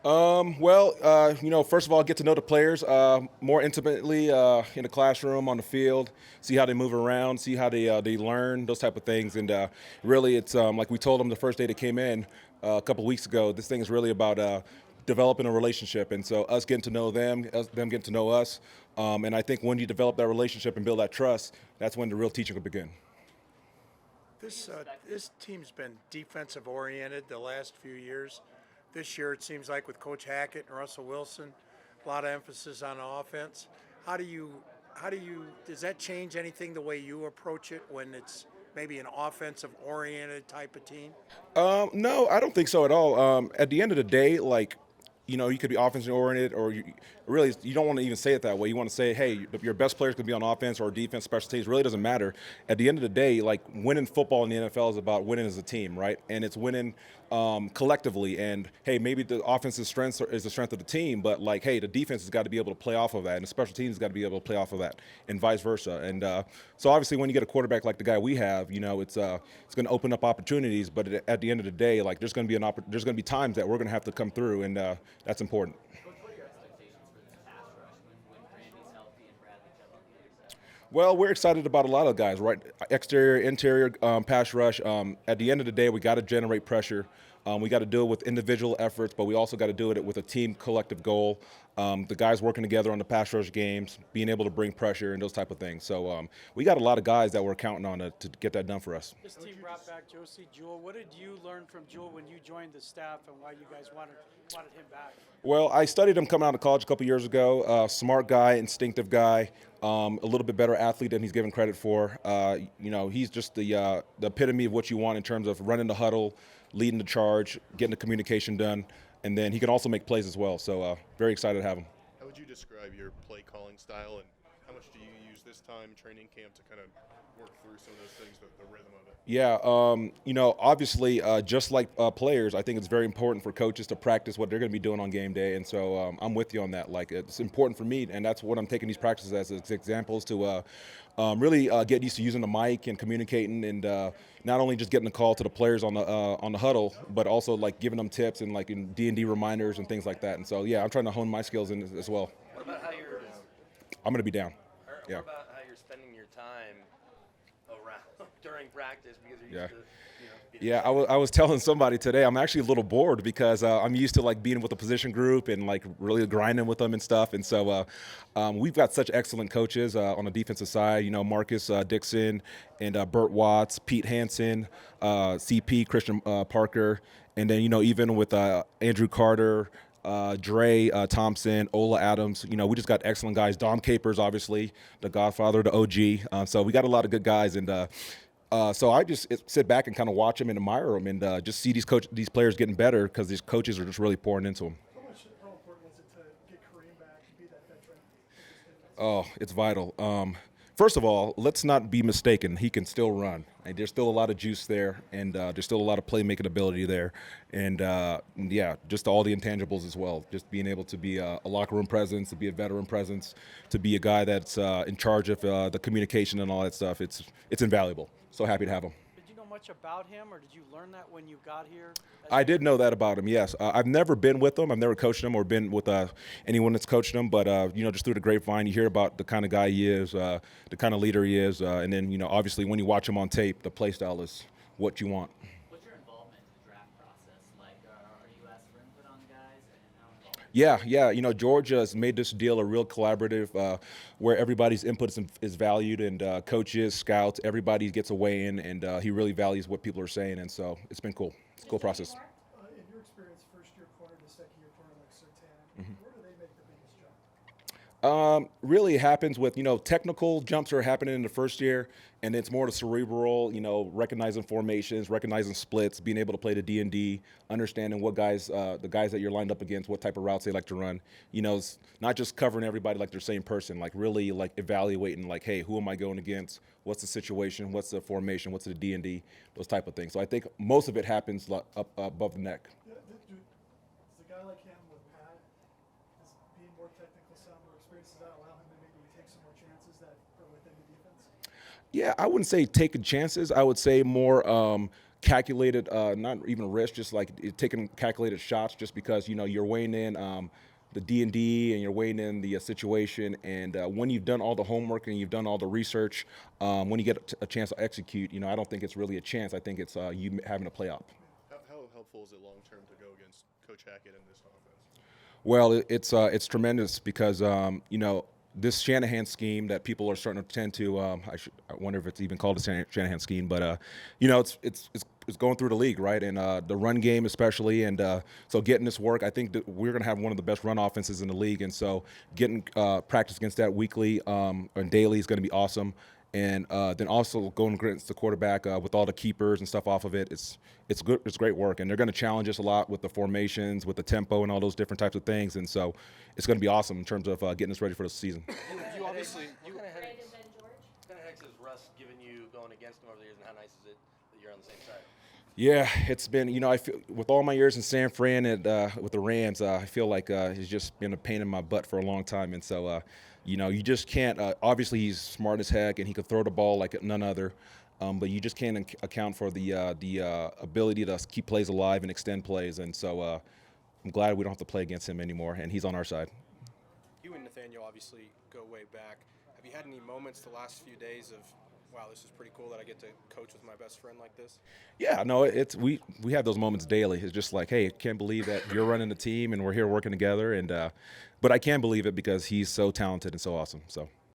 First of all, get to know the players more intimately in the classroom, on the field, see how they move around, see how they learn, those type of things. And really, it's like we told them the first day they came in a couple weeks ago. This thing is really about developing a relationship, and so us getting to know them, them getting to know us. And I think when you develop that relationship and build that trust, that's when the real teaching will begin. This team's been defensive oriented the last few years. This year, it seems like with Coach Hackett and Russell Wilson, a lot of emphasis on offense. How do you does that change anything the way you approach it when it's maybe an offensive oriented type of team? No, I don't think so at all. At the end of the day, like, you could be offensive oriented, or really, you don't want to even say it that way. You want to say, hey, your best players could be on offense or defense, special teams. Really doesn't matter. At the end of the day, like, winning football in the NFL is about winning as a team, right? And it's winning collectively. And hey, maybe the offensive strength is the strength of the team, but like, hey, the defense has got to be able to play off of that, and the special teams has got to be able to play off of that, and vice versa. And so obviously, when you get a quarterback like the guy we have, it's going to open up opportunities. But at the end of the day, like, there's going to be there's going to be times that we're going to have to come through, and that's important. Coach, what are your expectations for this pass rush when Randy's healthy and Bradley Chubb on the other side? Well, we're excited about a lot of guys, right? Exterior, interior, pass rush. At the end of the day, we got to generate pressure. We got to do it with individual efforts, but we also got to do it with a team collective goal. The guys working together on the pass rush games, being able to bring pressure and those type of things. So we got a lot of guys that we're counting on to get that done for us. This team brought back Josie Jewell. What did you learn from Jewell when you joined the staff, and why you guys wanted him back? Well, I studied him coming out of college a couple years ago. Smart guy, instinctive guy, a little bit better athlete than he's given credit for. He's just the epitome of what you want in terms of running the huddle, leading the charge, getting the communication done, and then he can also make plays as well. So very excited to have him. How would you describe your play calling style, and how much do you use this time training camp to kind of work through some of those things, the rhythm of it? Yeah, obviously, just like players, I think it's very important for coaches to practice what they're going to be doing on game day, and so I'm with you on that. Like, it's important for me, and that's what I'm taking these practices as examples to really get used to using the mic and communicating, and not only just getting the call to the players on the huddle, but also like giving them tips and like in D&D reminders and things like that. And so yeah, I'm trying to hone my skills in as well. What about how you're? I'm going to be down. Yeah. What about how you're spending your time around during practice because you're Yeah. used to, Yeah, I was telling somebody today, I'm actually a little bored because I'm used to like being with a position group and like really grinding with them and stuff. And so we've got such excellent coaches on the defensive side. Marcus Dixon and Burt Watts, Pete Hansen, CP Christian Parker, and then even with Andrew Carter. Dre Thompson, Ola Adams. We just got excellent guys. Dom Capers, obviously, the Godfather, the OG. So we got a lot of good guys, and so I just sit back and kind of watch them and admire them, and just see these players getting better because these coaches are just really pouring into them. How important is it to get Kareem back and be that veteran? Oh, it's vital. First of all, let's not be mistaken. He can still run. And there's still a lot of juice there, and there's still a lot of playmaking ability there. And, yeah, just all the intangibles as well. Just being able to be a locker room presence, to be a veteran presence, to be a guy that's in charge of the communication and all that stuff. It's invaluable. So happy to have him. Did you know much about him, or did you learn that when you got here? I did know that about him, yes. I've never been with him. I've never coached him or been with anyone that's coached him. But, just through the grapevine, you hear about the kind of guy he is, the kind of leader he is. And then, obviously when you watch him on tape, the play style is what you want. What's your involvement in the draft process? Like, are you asked for input on guys, and how involved? Yeah. Georgia has made this deal a real collaborative where everybody's input is valued, and coaches, scouts, everybody gets a weigh in, and he really values what people are saying. And so it's been cool. It's a cool process. In your experience, first-year corner to second-year corner like Sertan, where do they make the biggest jump? Really happens with, technical jumps are happening in the first year, and it's more the cerebral, recognizing formations, recognizing splits, being able to play the D&D, understanding what guys, the guys that you're lined up against, what type of routes they like to run. It's not just covering everybody like they're the same person, like really like evaluating like, hey, who am I going against? What's the situation? What's the formation? What's the D&D? Those type of things. So I think most of it happens up above the neck. Yeah, does a guy like him with Pat, is being more technical, sound, more experience, does that allow him to maybe take some more chances that are within the defense? Yeah, I wouldn't say taking chances. I would say more calculated, not even risk, just like taking calculated shots, just because you're weighing in the D and you're weighing in the situation, and when you've done all the homework and you've done all the research, when you get a chance to execute, I don't think it's really a chance. I think it's you having to play up. How helpful is it long term to go against Coach Hackett in this offense? Well, it's tremendous because this Shanahan scheme that people are starting to tend to. I wonder if it's even called a Shanahan scheme, but it's going through the league, right? And the run game especially, and so getting this work, I think that we're going to have one of the best run offenses in the league, and so getting practice against that weekly and daily is going to be awesome. And then also going against the quarterback with all the keepers and stuff off of it, it's good. It's great work, and they're going to challenge us a lot with the formations, with the tempo, and all those different types of things. And so it's going to be awesome in terms of getting us ready for the season. You obviously what kind of headaches has Russ given you going against him over the years, and how nice is it that you're on the same side? Yeah, it's been, I feel with all my years in San Fran and with the Rams, I feel like he's just been a pain in my butt for a long time. And so, you just can't, obviously he's smart as heck and he can throw the ball like none other, but you just can't account for the ability to keep plays alive and extend plays. And so I'm glad we don't have to play against him anymore, and he's on our side. You and Nathaniel obviously go way back. Have you had any moments the last few days of, wow, this is pretty cool that I get to coach with my best friend like this? Yeah, no, we have those moments daily. It's just like, hey, I can't believe that you're running the team and we're here working together. And but I can believe it because he's so talented and so awesome. So.